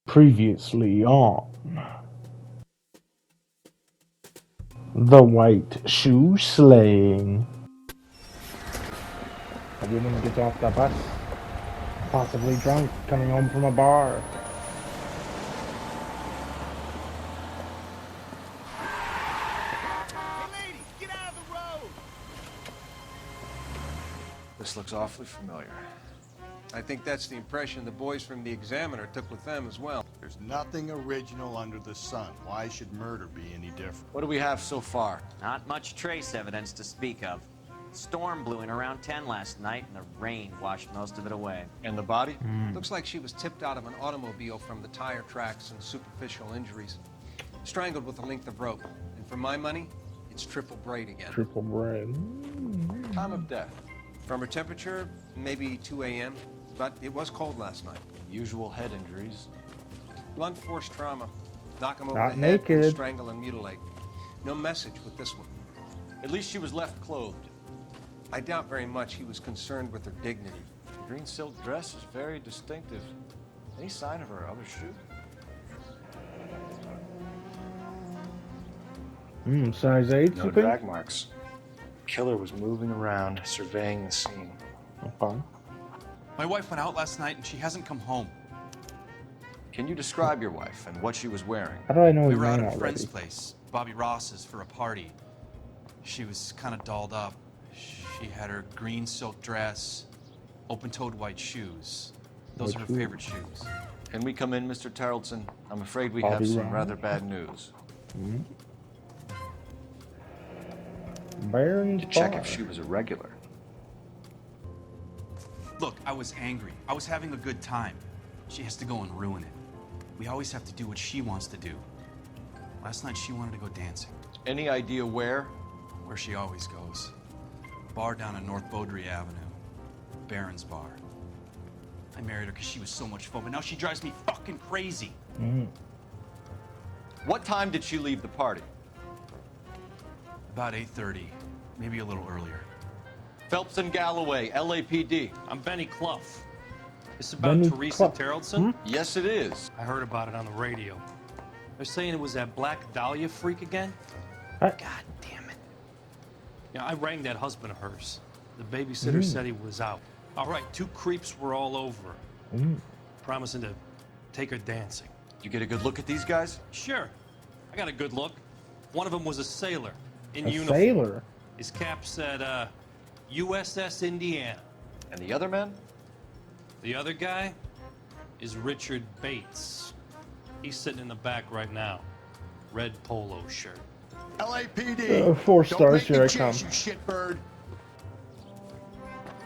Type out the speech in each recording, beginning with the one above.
Previously on the White Shoe Slaying. A woman gets off the bus, possibly drunk, coming home from a bar. Hey lady, get out of the road! This looks awfully familiar. I think that's the impression the boys from the Examiner took with them as well. There's nothing original under the sun. Why should murder be any different? What do we have so far? Not much trace evidence to speak of. Storm blew in around 10 last night, and the rain washed most of it away. And the body? Looks like she was tipped out of an automobile from the tire tracks and superficial injuries. Strangled with a length of rope. And for my money, it's triple braid again. Triple bread. Time of death? From her temperature, maybe 2 a.m., but it was cold last night. Usual head injuries. Blunt force trauma. Knock him over Not the head, naked. and strangle and mutilate. No message with this one. At least she was left clothed. I doubt very much he was concerned with her dignity. The green silk dress is very distinctive. Any sign of her other shoe? Size 8, No you think? drag marks. Killer was moving around, surveying the scene. Okay. My wife went out last night and she hasn't come home. Can you describe your wife and what she was wearing? How do I know We his were out name at a already? friend's place, Bobby Ross's, for a party. She was kind of dolled up. She had her green silk dress, open-toed white shoes. Those are her favorite shoes. Can we come in, Mr. Tarleton? I'm afraid we Bobby have some Ross. rather bad news. Baron's To check Bar. if she was a regular. Look, I was angry. I was having a good time. She has to go and ruin it. We always have to do what she wants to do. Last night she wanted to go dancing, Any idea where? where she always goes. Bar down on North Beaudry Avenue. Baron's Bar. I married her because she was so much fun, but now she drives me fucking crazy. What time did she leave the party? About 8:30, maybe a little earlier. Phelps and Galloway, LAPD. I'm Benny Clough. This about Benny Teresa Clough. Tarleton? Yes, it is. I heard about it on the radio. They're saying it was that Black Dahlia freak again? What? God damn it. Yeah, I rang that husband of hers. The babysitter said he was out. All right, 2 creeps were all over her, promising to take her dancing. Did you get a good look at these guys? Sure, I got a good look. One of them was a sailor in A uniform. sailor? His cap said, USS Indiana. And the other men? The other guy is Richard Bates. He's sitting in the back right now. Red polo shirt. LAPD! 4 Don't stars, make me here I chase come. you shitbird!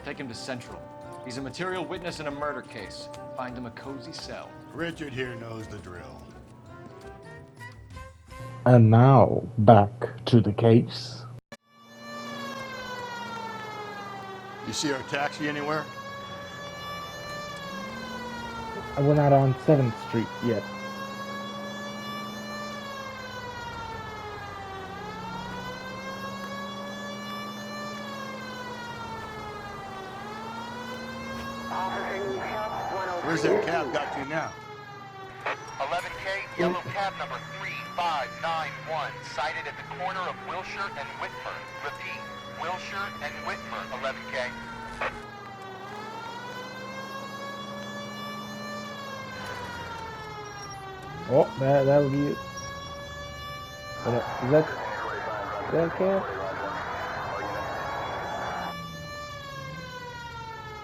Take him to Central. He's a material witness in a murder case. Find him a cozy cell. Richard here knows the drill. And now, back to the case. You see our taxi anywhere? We're not on 7th Street yet. Where's that cab got to now? 11K, yellow cab number 3591, sighted at the corner of Wilshire and Whitmer. Repeat, Wilshire and Whitmer, 11K. Oh, that would be it. Is that cab?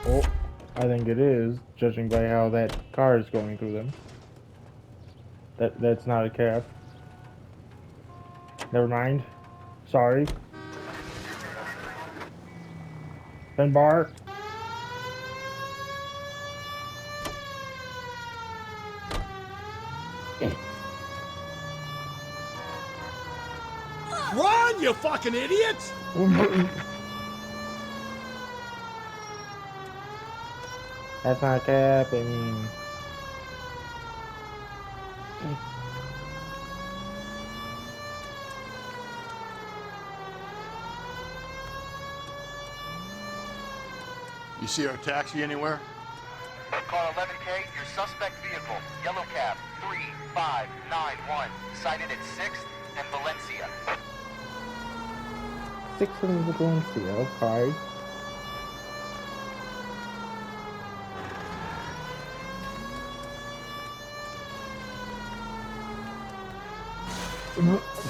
Oh, I think it is, judging by how that car is going through them. That's not a cab. Never mind. Sorry. Ben Bar. Run, you fucking idiots! That's not a cab, I mean... You see our taxi anywhere? Car 11K, your suspect vehicle, yellow cab 3591, sighted at 6th and Valencia. 6th and Valencia, okay.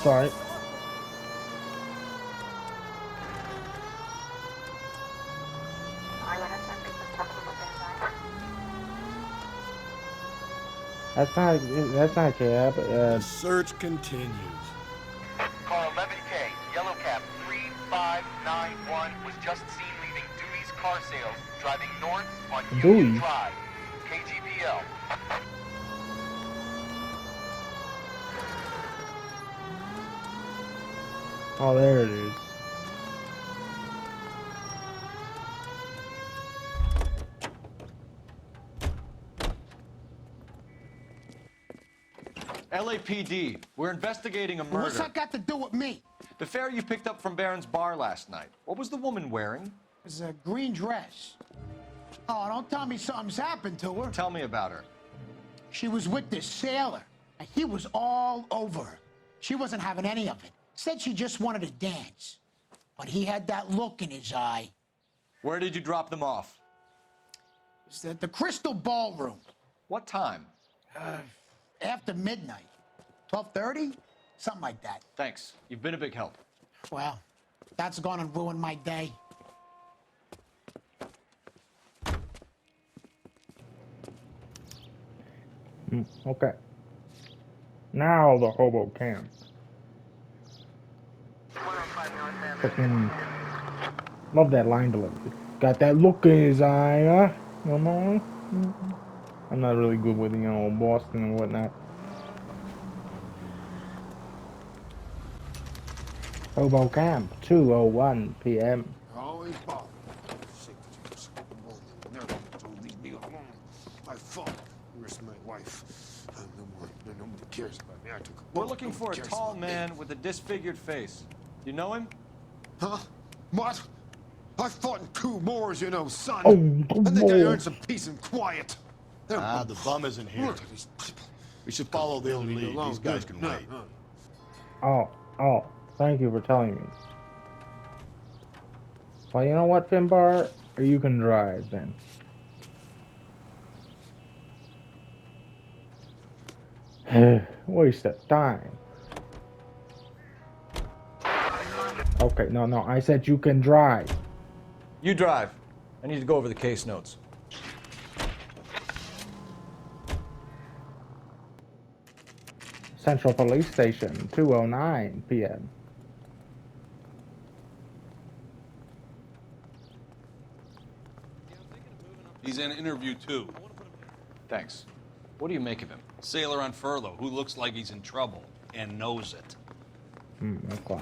Sorry. That's not a cab. The search continues. Car 11K, yellow cab 3591, was just seen leaving Dewey's Car Sales, driving north on Union Dewey? Drive. KGPL. Oh, there it is. LAPD, we're investigating a murder. What's that got to do with me? The fare you picked up from Barron's bar last night. What was the woman wearing? It's a green dress. Oh, don't tell me something's happened to her. Tell me about her. She was with this sailor, and he was all over her. She wasn't having any of it. Said she just wanted to dance. But he had that look in his eye. Where did you drop them off? It's at the Crystal Ballroom. What time? After midnight. 12:30? Something like that. Thanks. You've been a big help. Well, that's gonna ruin my day. Okay. Now the hobo camp. Freaking love that line delivery. Got that look in his eye, huh? You know? I'm not really good with, Boston and whatnot. Hobo camp, 2:01 p.m. Always bother. Sick that you just never told leave me alone. My fault. Where's my wife? Nobody cares about me. I took a We're bullet. looking for a Nobody cares tall about me. man with a disfigured face. You know him? Huh? What? I fought in 2 wars, son. Oh, I think I whoa. earned some peace and quiet. Ah, the bum isn't here. Look at these people. We should follow the Leave me lead. alone. These guys Good. can wait. Oh, thank you for telling me. Well, you know what, Finbar? You can drive then. Waste of time. Okay, no, I said you can drive. You drive. I need to go over the case notes. Central Police Station, 2:09 p.m. He's in interview 2. Thanks. What do you make of him? Sailor on furlough who looks like he's in trouble and knows it. Okay.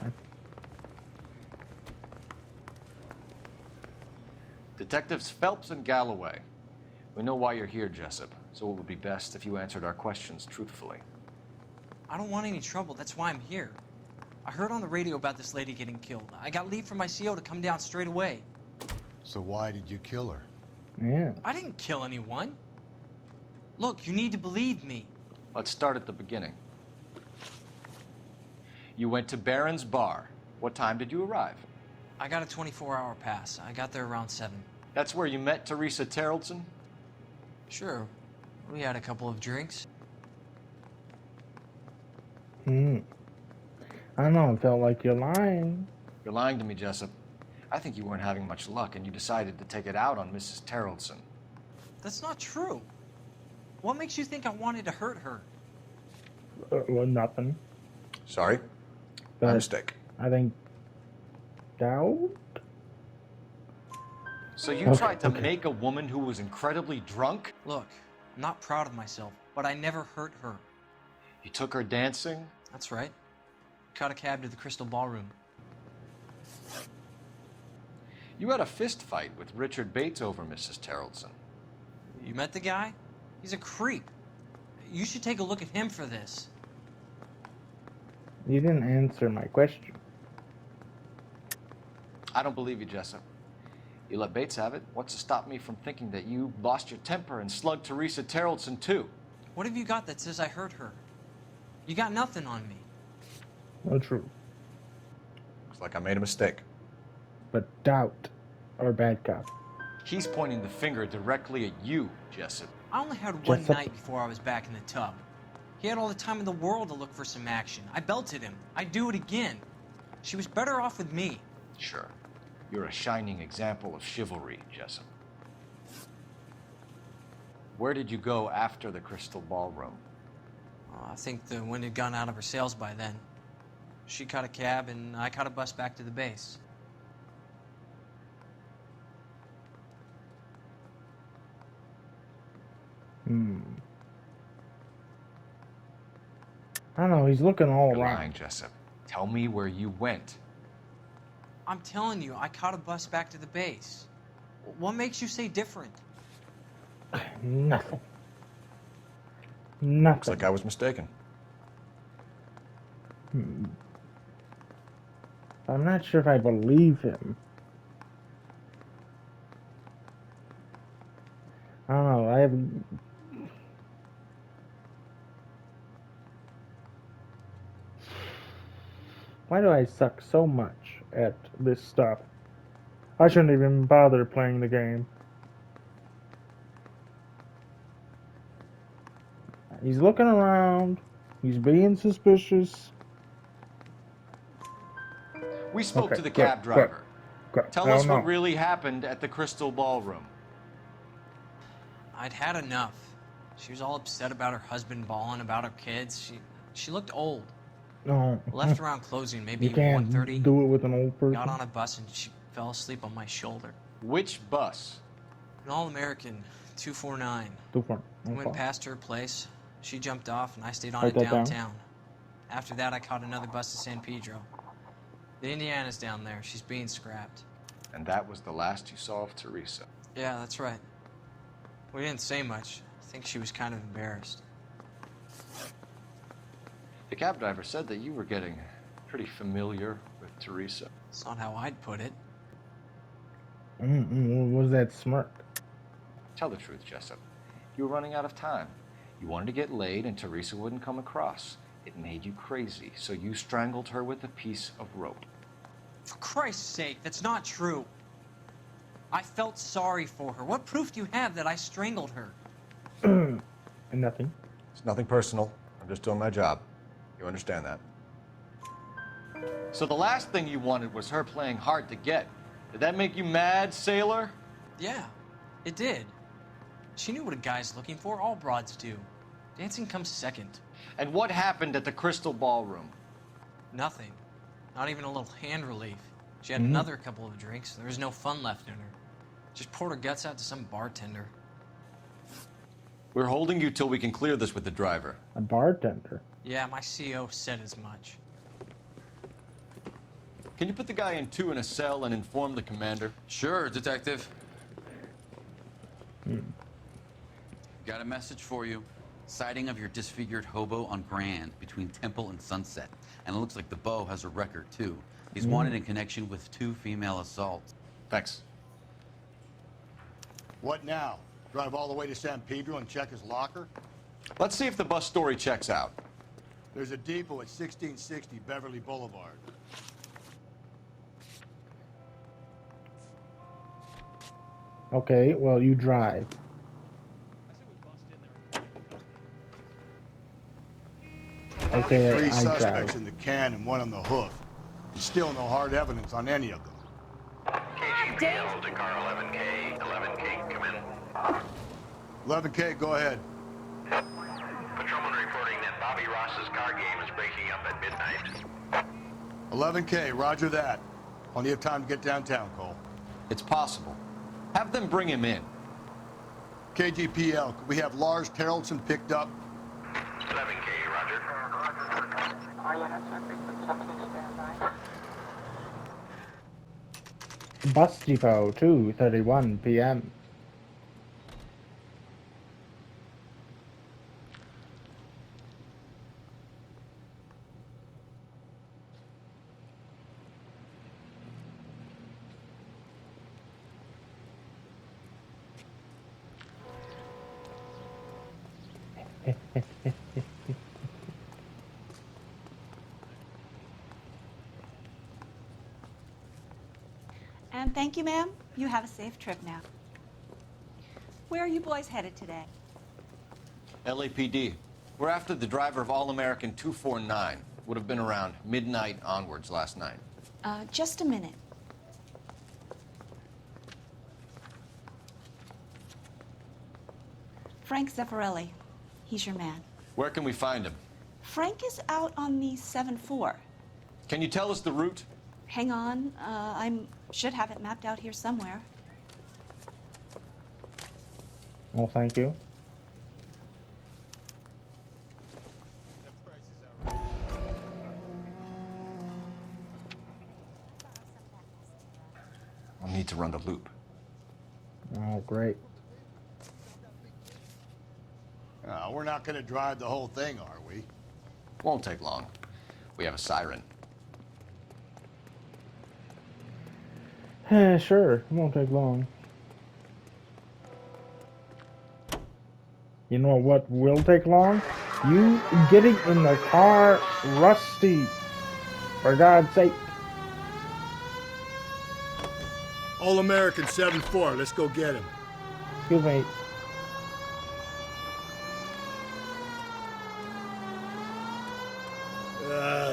Detectives Phelps and Galloway. We know why you're here, Jessup, so it would be best if you answered our questions truthfully. I don't want any trouble. That's why I'm here. I heard on the radio about this lady getting killed. I got leave from my CO to come down straight away. So why did you kill her? Yeah. I didn't kill anyone. Look, you need to believe me. Let's start at the beginning. You went to Barron's bar. What time did you arrive? I got a 24-hour pass. I got there around 7. That's where you met Teresa Terrellson? Sure. We had a couple of drinks. I don't know, it felt like you're lying. You're lying to me, Jessup. I think you weren't having much luck and you decided to take it out on Mrs. Terrellson. That's not true. What makes you think I wanted to hurt her? Well, nothing. Sorry? But My mistake. I think doubt? So you tried to make a woman who was incredibly drunk? Look, I'm not proud of myself, but I never hurt her. You took her dancing? That's right. Caught a cab to the Crystal Ballroom. You had a fist fight with Richard Bates over Mrs. Terrellson. You met the guy? He's a creep. You should take a look at him for this. You didn't answer my question. I don't believe you, Jessup. You let Bates have it. What's to stop me from thinking that you lost your temper and slugged Teresa Terrellson too? What have you got that says I hurt her? You got nothing on me. Not true. Looks like I made a mistake. But doubt our bad cop. He's pointing the finger directly at you, Jessup. I only had one Jessup. night before I was back in the tub. He had all the time in the world to look for some action. I belted him. I'd do it again. She was better off with me. Sure. You're a shining example of chivalry, Jessup. Where did you go after the Crystal Ballroom? I think the wind had gone out of her sails by then. She caught a cab, and I caught a bus back to the base. I don't know, he's looking all You're around. lying, Jessup. Tell me where you went. I'm telling you, I caught a bus back to the base. What makes you say different? Nothing. Nothing. Looks like I was mistaken. I'm not sure if I believe him. I don't know, I have... Why do I suck so much at this stuff? I shouldn't even bother playing the game. He's looking around. He's being suspicious. We spoke Okay, to the good, cab driver. good. Tell I us don't know. what really happened at the Crystal Ballroom. I'd had enough. She was all upset about her husband bawling about her kids. She looked old. No. Left around closing, maybe You can't 1:30. do it with an old person. Got on a bus and she fell asleep on my shoulder. Which bus? An All-American, 249. Too far. Went past her place. She jumped off and I stayed on Write it that down. downtown. After that, I caught another bus to San Pedro. The Indiana's down there. She's being scrapped. And that was the last you saw of Teresa. Yeah, that's right. We didn't say much. I think she was kind of embarrassed. The cab driver said that you were getting pretty familiar with Teresa. It's not how I'd put it. What was that smirk? Tell the truth, Jessup. You were running out of time. You wanted to get laid and Teresa wouldn't come across. It made you crazy, so you strangled her with a piece of rope. For Christ's sake, that's not true. I felt sorry for her. What proof do you have that I strangled her? Nothing. It's nothing personal. I'm just doing my job. You understand that? So the last thing you wanted was her playing hard to get. Did that make you mad, sailor? Yeah, it did. She knew what a guy's looking for. All broads do. Dancing comes second. And what happened at the Crystal Ballroom? Nothing. Not even a little hand relief. She had another couple of drinks. There was no fun left in her. Just poured her guts out to some bartender. We're holding you till we can clear this with the driver. A bartender. Yeah, my CO said as much. Can you put the guy in two in a cell and inform the commander? Sure, Detective. Got a message for you. Sighting of your disfigured hobo on Grand between Temple and Sunset. And it looks like the Beau has a record, too. He's wanted in connection with 2 female assaults. Thanks. What now? Drive all the way to San Pedro and check his locker? Let's see if the bus story checks out. There's a depot at 1660 Beverly Boulevard. Okay, well, you drive. Okay, 3 I suspects drive. in the can and 1 on the hoof. There's still no hard evidence on any of them. KGPL to car 11K. 11K, come in. 11K, go ahead. Patrolman reporting that Bobby Ross's car game is breaking up at midnight. 11K, roger that. Plenty of time to get downtown, Cole. It's possible. Have them bring him in. KGPL, could we have Lars Terrellson picked up? 11K, roger. Bus depot, 2:31 p.m. And thank you, ma'am. You have a safe trip now. Where are you boys headed today? LAPD. We're after the driver of All-American 249. Would have been around midnight onwards last night. Just a minute. Frank Zeffirelli. He's your man. Where can we find him? Frank is out on the 7-4. Can you tell us the route? Hang on. I should have it mapped out here somewhere. Well, thank you. I'll need to run the loop. Oh, great. We're not going to drive the whole thing, are we? Won't take long. We have a siren. Sure, it won't take long. You know what will take long? You getting in the car, Rusty. For God's sake. All-American 7-4. Let's go get him. Excuse me.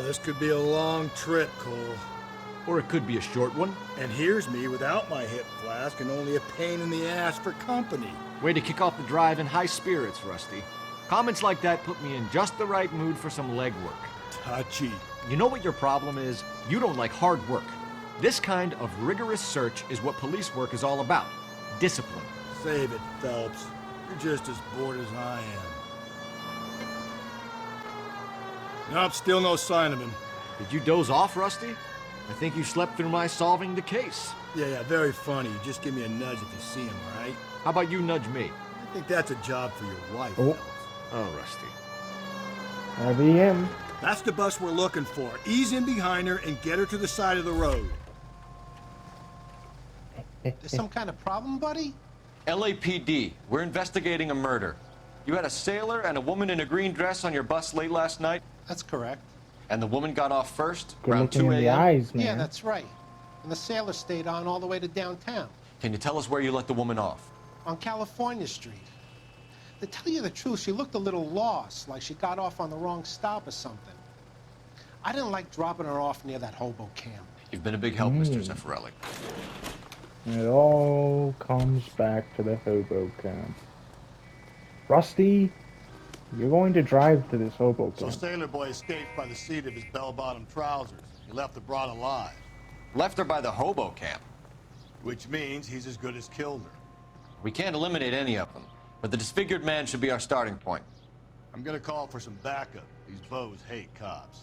This could be a long trip, Cole. Or it could be a short one. And here's me without my hip flask and only a pain in the ass for company. Way to kick off the drive in high spirits, Rusty. Comments like that put me in just the right mood for some legwork. Touchy. You know what your problem is? You don't like hard work. This kind of rigorous search is what police work is all about. Discipline. Save it, Phelps. You're just as bored as I am. Nope, still no sign of him. Did you doze off, Rusty? I think you slept through my solving the case. Yeah, very funny. Just give me a nudge if you see him, all right? How about you nudge me? I think that's a job for your wife, Oh. Phelps. Oh, Rusty. That'll be him. That's the bus we're looking for. Ease in behind her and get her to the side of the road. There's some kind of problem, buddy? LAPD, we're investigating a murder. You had a sailor and a woman in a green dress on your bus late last night? That's correct. And the woman got off first, Good around looking 2 in the a.m.? eyes, man. Yeah, that's right. And the sailor stayed on all the way to downtown, Can you tell us where you let the woman off? on California Street. To tell you the truth, she looked a little lost, like she got off on the wrong stop or something. I didn't like dropping her off near that hobo camp. You've been a big help, Mr. Zeffirelli. It all comes back to the hobo camp. Rusty, you're going to drive to this hobo So camp. Sailor Boy escaped by the seat of his bell-bottom trousers. He left the broad alive. Left her by the hobo camp. Which means he's as good as killed her. We can't eliminate any of them, but the disfigured man should be our starting point. I'm gonna call for some backup. These bows hate cops.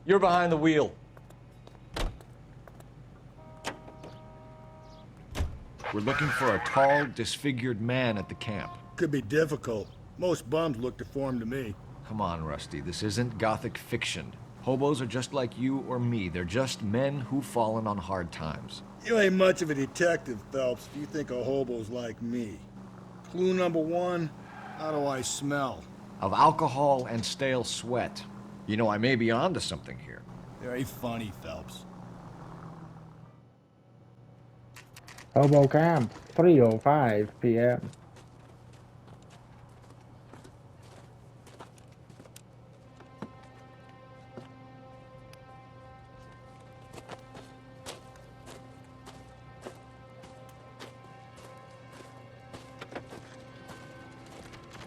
You're behind the wheel. We're looking for a tall, disfigured man at the camp. Could be difficult. Most bums look deformed to me. Come on, Rusty, this isn't gothic fiction. Hobos are just like you or me. They're just men who've fallen on hard times. You ain't much of a detective, Phelps, if you think a hobo's like me. Clue number one, how do I smell? Of alcohol and stale sweat. You know, I may be onto something here. Very funny, Phelps. Hobo camp, 3:05 p.m.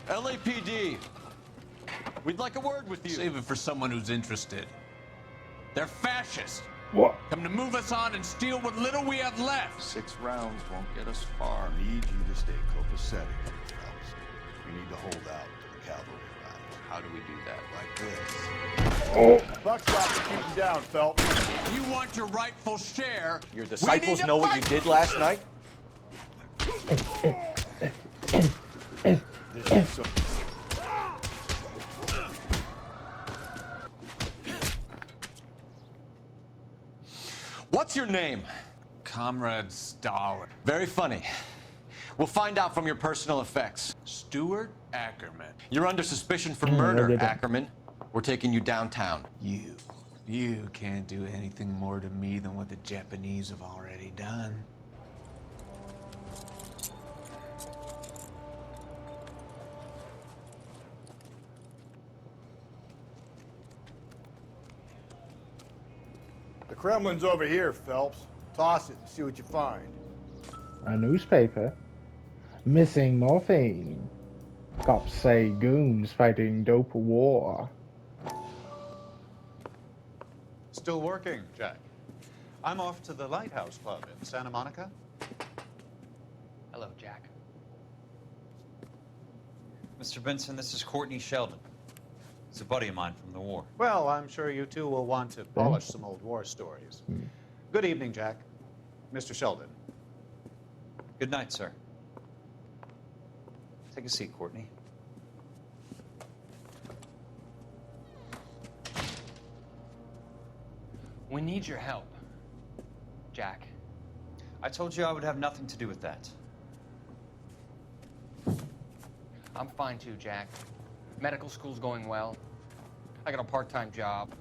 LAPD, we'd like a word with you. Save it for someone who's interested. They're fascists. What? Come to move us on and steal what little we have left. 6 rounds won't get us far. I need you to stay copacetic, Phelps. We need to hold out till the cavalry arrives. How do we do that? Like this. Buck stop to keep him down, Phelps. You want your rightful share. Your disciples know what you did last night? This is so... What's your name? Comrade Stalin. Very funny. We'll find out from your personal effects. Stuart Ackerman. You're under suspicion for I murder, did that. Ackerman. We're taking you downtown. You can't do anything more to me than what the Japanese have already done. The Kremlin's over here, Phelps. Toss it and see what you find. A newspaper. Missing morphine. Cops say goons fighting dope war. Still working, Jack. I'm off to the Lighthouse Club in Santa Monica. Hello, Jack. Mr. Benson, this is Courtney Sheldon. He's a buddy of mine from the war. Well, I'm sure you two will want to polish some old war stories. Good evening, Jack. Mr. Sheldon. Good night, sir. Take a seat, Courtney. We need your help, Jack. I told you I would have nothing to do with that. I'm fine too, Jack. Medical school's going well. I got a part-time job.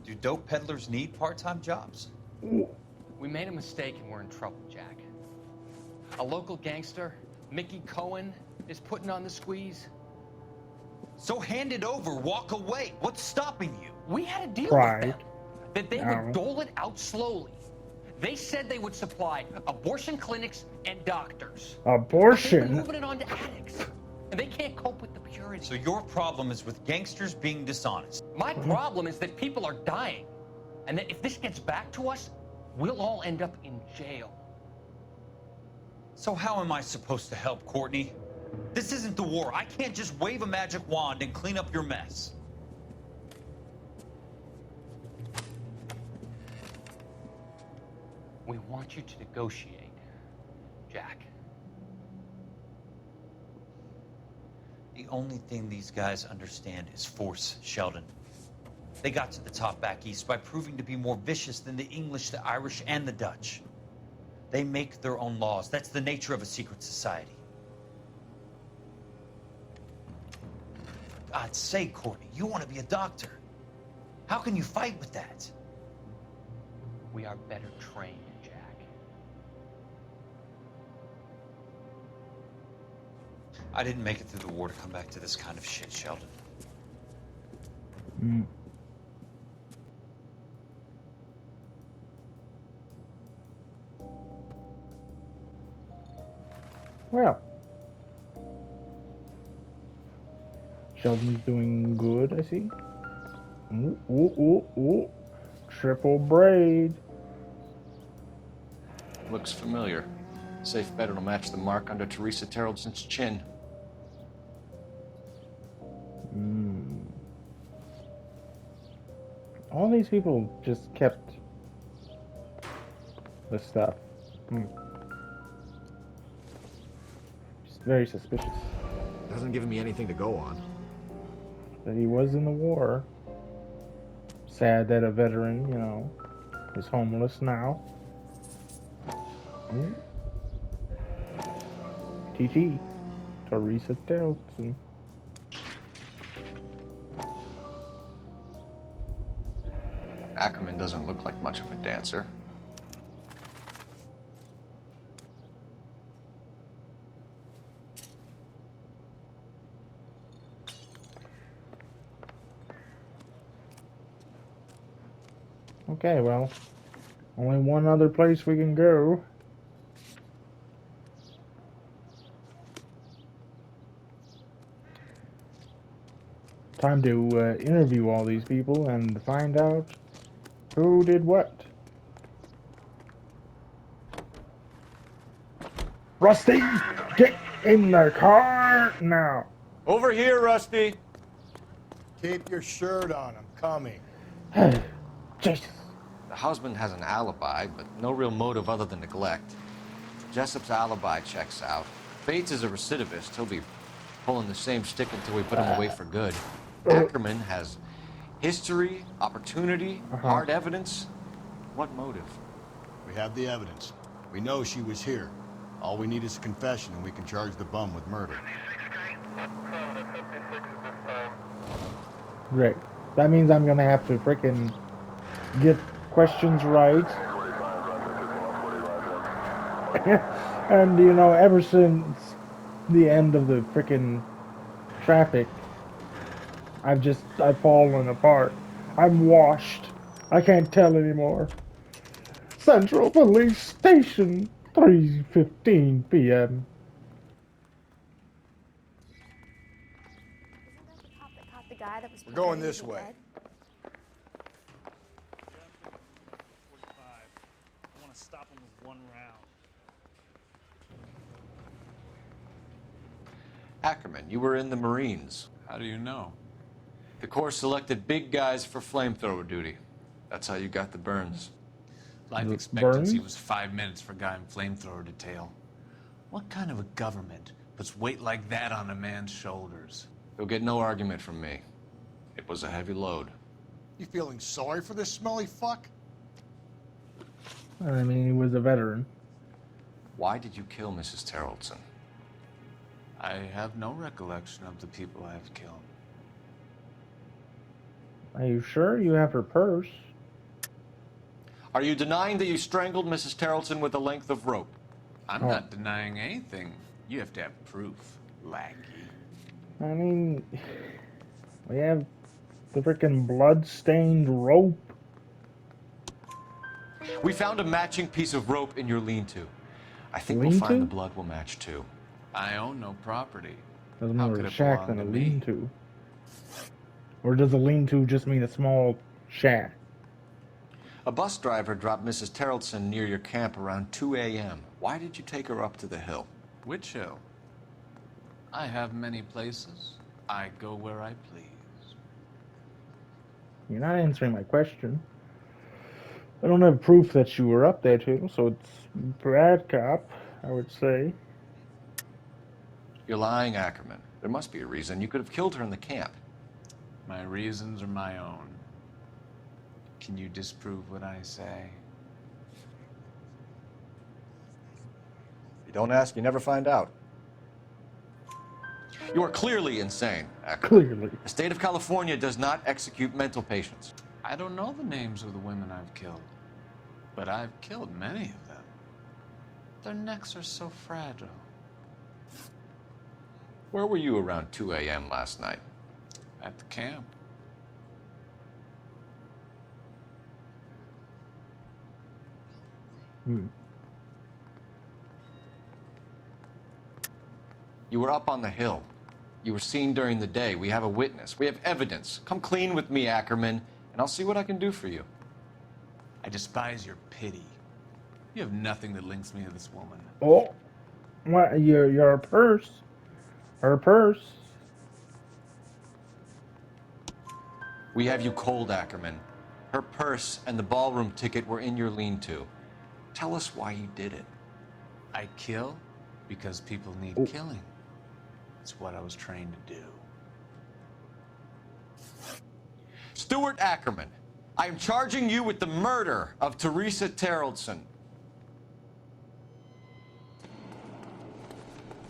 Do dope peddlers need part-time jobs? We made a mistake and we're in trouble, Jack. A local gangster, Mickey Cohen, is putting on the squeeze. So hand it over, walk away. What's stopping you? We had a deal Pride. with them that they would dole it out slowly. They said they would supply abortion clinics and doctors. Abortion? They've been moving it on to addicts, and they can't cope with the purity. So your problem is with gangsters being dishonest. My problem is that people are dying, and that if this gets back to us, we'll all end up in jail. So how am I supposed to help, Courtney? This isn't the war. I can't just wave a magic wand and clean up your mess. We want you to negotiate, Jack. The only thing these guys understand is force, Sheldon. They got to the top back east by proving to be more vicious than the English, the Irish, and the Dutch. They make their own laws. That's the nature of a secret society. For God's sake, Courtney, you want to be a doctor. How can you fight with that? We are better trained, Jack. I didn't make it through the war to come back to this kind of shit, Sheldon. Well, Sheldon's doing good, I see. Ooh, ooh, ooh, ooh. Triple braid. Looks familiar. Safe bet it'll match the mark under Teresa Terrelson's chin. All these people just kept the stuff. Just very suspicious. Doesn't give me anything to go on. That he was in the war. Sad that a veteran, you know, is homeless now. TT. Teresa Terrelson. Ackerman doesn't look like much of a dancer. Okay, well, only one other place we can go. Time to interview all these people and find out who did what. Rusty, get in the car now. Over here, Rusty. Keep your shirt on. I'm coming. Jesus. The husband has an alibi, but no real motive other than neglect. Jessup's alibi checks out. Bates is a recidivist. He'll be pulling the same stick until we put him away for good. Ackerman has history, opportunity, hard evidence. What motive? We have the evidence. We know she was here. All we need is a confession, and we can charge the bum with murder. Great. That means I'm gonna have to frickin' get questions right. And you know, ever since the end of the frickin' traffic, I've fallen apart. I'm washed. I can't tell anymore. Central Police Station, 3:15 p.m. The guy that was We're going this way. I want to stop him with one round. Ackerman, you were in the Marines. How do you know? The Corps selected big guys for flamethrower duty. That's how you got the burns. Life expectancy was 5 minutes for a guy in flamethrower detail. What kind of a government puts weight like that on a man's shoulders? You'll get no argument from me. It was a heavy load. You feeling sorry for this smelly fuck? I mean, he was a veteran. Why did you kill Mrs. Terrellson? I have no recollection of the people I have killed. Are you sure you have her purse? Are you denying that you strangled Mrs. Terrellson with a length of rope? I'm not denying anything. You have to have proof, lackey. I mean, we have the frickin' blood-stained rope. We found a matching piece of rope in your lean-to. I think we'll find the blood will match too. I own no property. There's How more could of a it shack belong than a to me? lean-to. Or does a lean-to just mean a small shack? A bus driver dropped Mrs. Terrellson near your camp around 2 a.m. Why did you take her up to the hill? Which hill? I have many places. I go where I please. You're not answering my question. I don't have proof that you were up there too, so it's bad cop, I would say. You're lying, Ackerman. There must be a reason. You could have killed her in the camp. My reasons are my own. Can you disprove what I say? You don't ask, you never find out. You are clearly insane, Ackerman. Clearly. The state of California does not execute mental patients. I don't know the names of the women I've killed, but I've killed many of them. Their necks are so fragile. Where were you around 2 a.m. last night? At the camp. You were up on the hill. You were seen during the day. We have a witness. We have evidence. Come clean with me, Ackerman, and I'll see what I can do for you. I despise your pity. You have nothing that links me to this woman. Oh, what? Your purse? Her purse? We have you cold, Ackerman. Her purse and the ballroom ticket were in your lean-to. Tell us why you did it. I kill because people need killing. It's what I was trained to do. Stuart Ackerman, I am charging you with the murder of Teresa Terrellson.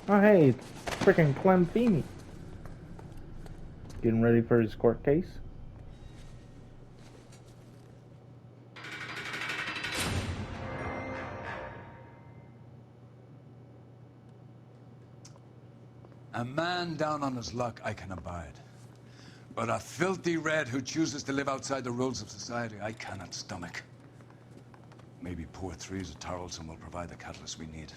Oh, hey, it's freaking Clem Feeney. Getting ready for his court case. A man down on his luck I can abide. But a filthy red who chooses to live outside the rules of society, I cannot stomach. Maybe poor Teresa Tarleton will provide the catalyst we need.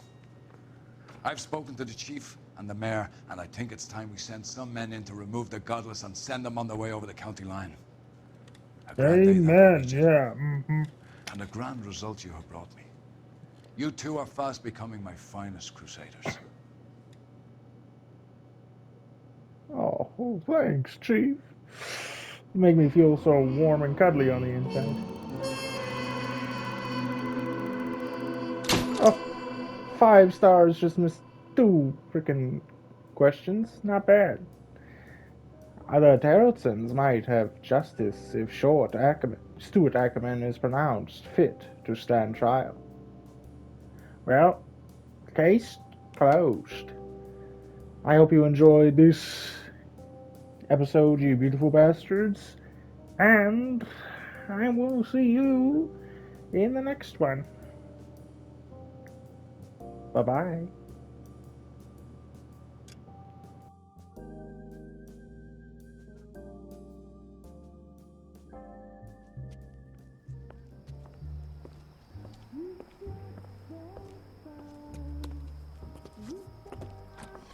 I've spoken to the chief and the mayor, and I think it's time we send some men in to remove the godless and send them on their way over the county line. Amen, yeah. And a grand result you have brought me. You two are fast becoming my finest crusaders. Oh, thanks, Chief. You make me feel so warm and cuddly on the inside. Oh, 5 stars, just missed 2 freaking questions. Not bad. The Terrelsons might have justice if Stuart Ackerman is pronounced fit to stand trial. Well, Case closed. I hope you enjoyed this episode, you beautiful bastards. And I will see you in the next one. Bye-bye.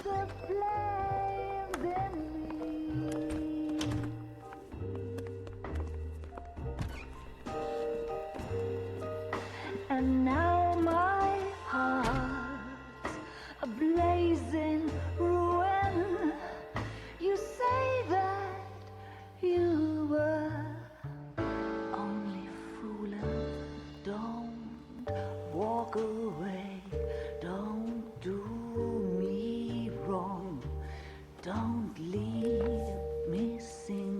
The flames in me. And now my heart's a blazing ruin. You say that you were only fooling. Don't walk away. Don't do me wrong. Don't leave me singing.